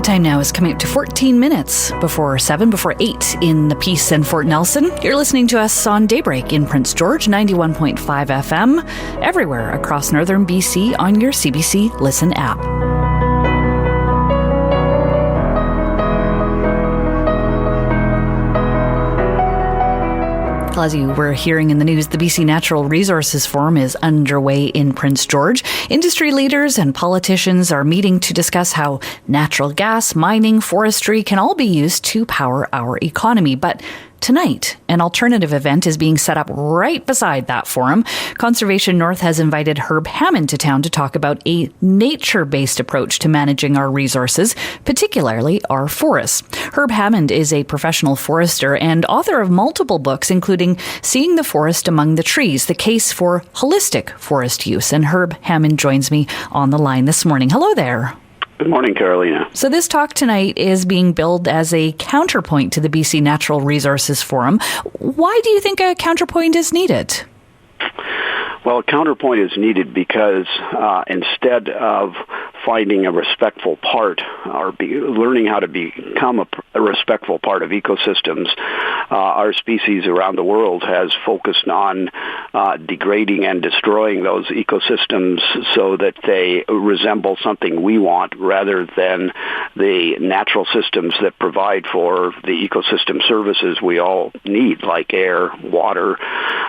time now is coming up to 14 minutes before 7, before 8 in the Peace and Fort Nelson. You're listening to us on Daybreak in Prince George, 91.5 FM, everywhere across northern BC on your CBC Listen app. As you were hearing in the news, the BC Natural Resources Forum is underway in Prince George. Industry leaders and politicians are meeting to discuss how natural gas, mining, forestry can all be used to power our economy. But tonight, an alternative event is being set up right beside that forum. Conservation North has invited Herb Hammond to town to talk about a nature-based approach to managing our resources, particularly our forests. Herb Hammond is a professional forester and author of multiple books, including Seeing the Forest Among the Trees, The Case for Holistic Forest Use. And Herb Hammond joins me on the line this morning. Hello there. Good morning, Carolina. So this talk tonight is being billed as a counterpoint to the BC Natural Resources Forum. Why do you think a counterpoint is needed? Well, a counterpoint is needed because instead of finding a respectful part or learning how to become a respectful part of ecosystems, our species around the world has focused on degrading and destroying those ecosystems so that they resemble something we want rather than the natural systems that provide for the ecosystem services we all need, like air, water,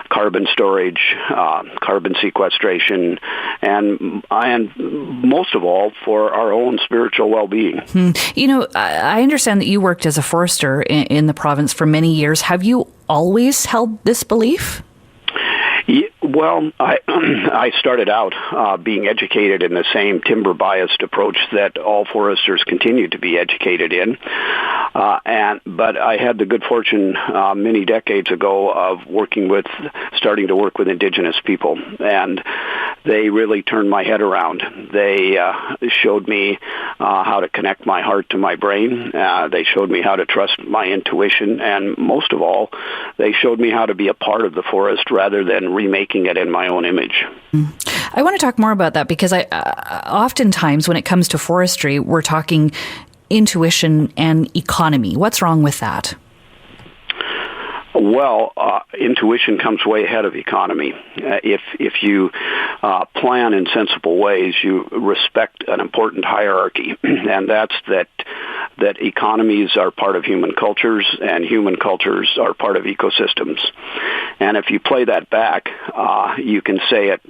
carbon storage, carbon sequestration, and most of all, for our own spiritual well-being. You know, I understand that you worked as a forester in the province for many years. Have you always held this belief? Well, I started out being educated in the same timber-biased approach that all foresters continue to be educated in. But I had the good fortune many decades ago of starting to work with Indigenous people, and they really turned my head around. They showed me how to connect my heart to my brain. They showed me how to trust my intuition, and most of all, they showed me how to be a part of the forest rather than remaking it in my own image. I want to talk more about that because oftentimes when it comes to forestry, we're talking intuition and economy. What's wrong with that? Well, intuition comes way ahead of economy. If you plan in sensible ways, you respect an important hierarchy, and that's that economies are part of human cultures, and human cultures are part of ecosystems. And if you play that back, you can say it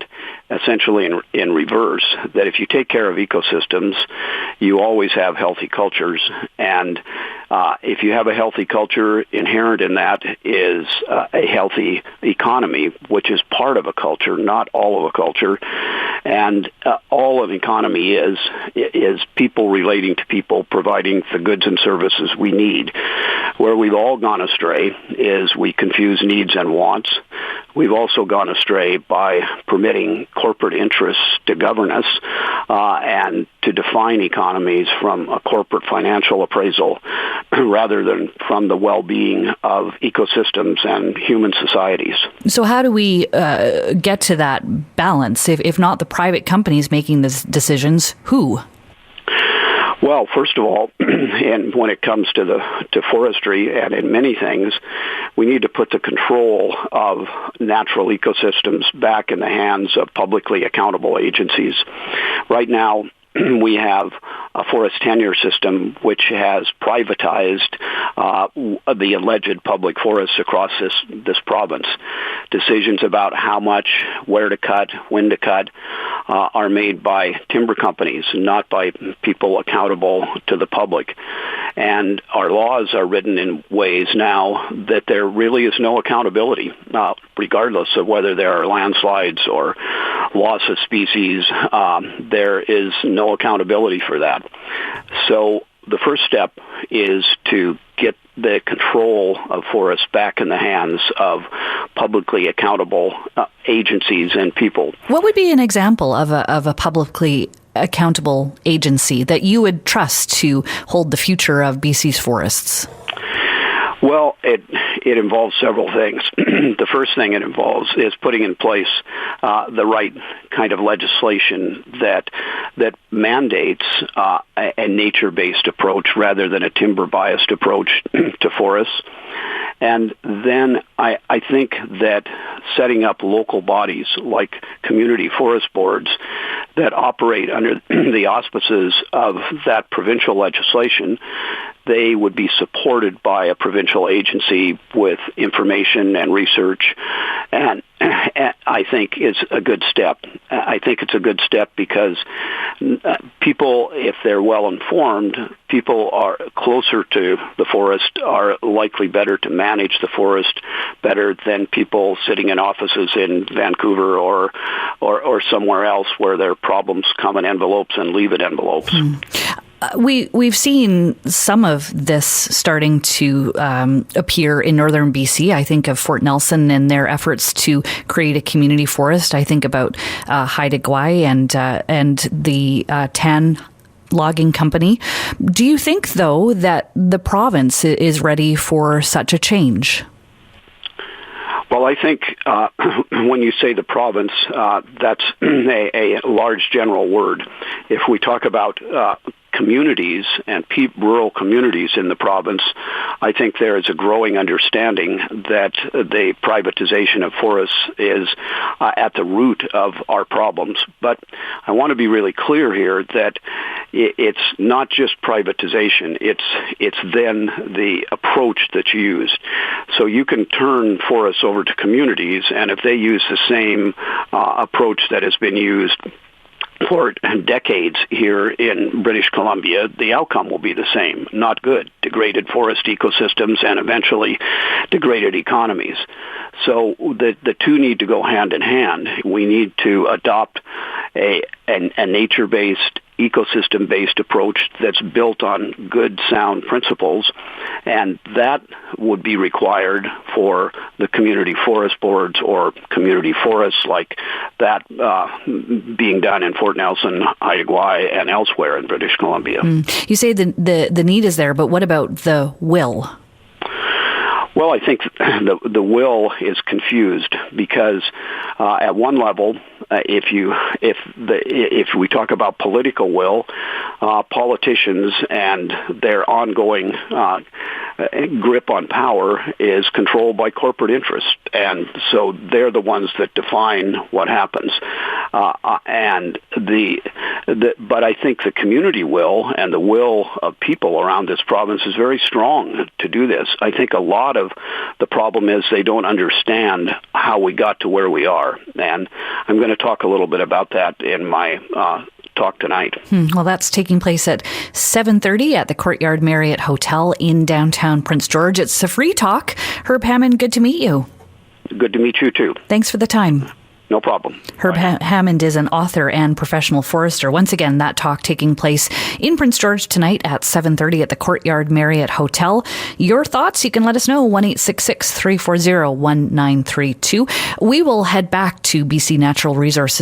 essentially in reverse, that if you take care of ecosystems, you always have healthy cultures, and if you have a healthy culture, inherent in that is a healthy economy, which is part of a culture, not all of a culture. And all of economy is people relating to people, providing the goods and services we need. Where we've all gone astray is we confuse needs and wants. We've also gone astray by permitting corporate interests to govern us and to define economies from a corporate financial appraisal rather than from the well-being of ecosystems and human societies. So how do we get to that balance? If not the private companies making these decisions, who? Well, first of all, and when it comes to forestry and in many things, we need to put the control of natural ecosystems back in the hands of publicly accountable agencies. Right now, we have a forest tenure system which has privatized the alleged public forests across this province. Decisions about how much, where to cut, when to cut are made by timber companies, not by people accountable to the public. And our laws are written in ways now that there really is no accountability, regardless of whether there are landslides or loss of species. There is no accountability for that. So the first step is to get the control of forests back in the hands of publicly accountable agencies and people. What would be an example of a publicly accountable agency that you would trust to hold the future of BC's forests? Well, it involves several things. The first thing it involves is putting in place the right kind of legislation that mandates a nature-based approach rather than a timber-biased approach to forests. And then I think that setting up local bodies like community forest boards that operate under the auspices of that provincial legislation, they would be supported by a provincial agency with information and research, and I think is a good step. I think it's a good step because people, if they're well informed, people are closer to the forest, are likely better to manage the forest better than people sitting in offices in Vancouver or somewhere else where their problems come in envelopes and leave in envelopes. We've seen some of this starting to appear in northern BC. I think of Fort Nelson and their efforts to create a community forest. I think about Haida Gwaii and the Tan logging company. Do you think, though, that the province is ready for such a change? Well, I think when you say the province, that's a large general word. If we talk about communities and rural communities in the province, I think there is a growing understanding that the privatization of forests is at the root of our problems. But I want to be really clear here that it's not just privatization, it's then the approach that's used. So you can turn forests over to communities, and if they use the same approach that has been used for decades here in British Columbia, the outcome will be the same. Not good. Degraded forest ecosystems and eventually degraded economies. So the two need to go hand in hand. We need to adopt a nature-based, ecosystem-based approach that's built on good, sound principles, and that would be required for the community forest boards or community forests like that being done in Fort Nelson, Haida Gwaii, and elsewhere in British Columbia. You say the need is there, but what about the will? Well, I think the will is confused because at one level, if we talk about political will, politicians and their ongoing grip on power is controlled by corporate interests, and so they're the ones that define what happens. But I think the community will and the will of people around this province is very strong to do this. I think a lot of the problem is they don't understand how we got to where we are, and I'm going to talk a little bit about that in my talk tonight. Well, that's taking place at 7:30 at the Courtyard Marriott Hotel in downtown Prince George. It's a free talk. Herb Hammond, good to meet you. Good to meet you too. Thanks for the time. No problem. Herb Hammond is an author and professional forester. Once again, that talk taking place in Prince George tonight at 7:30 at the Courtyard Marriott Hotel. Your thoughts, you can let us know, 1-866-340-1932. We will head back to BC Natural Resources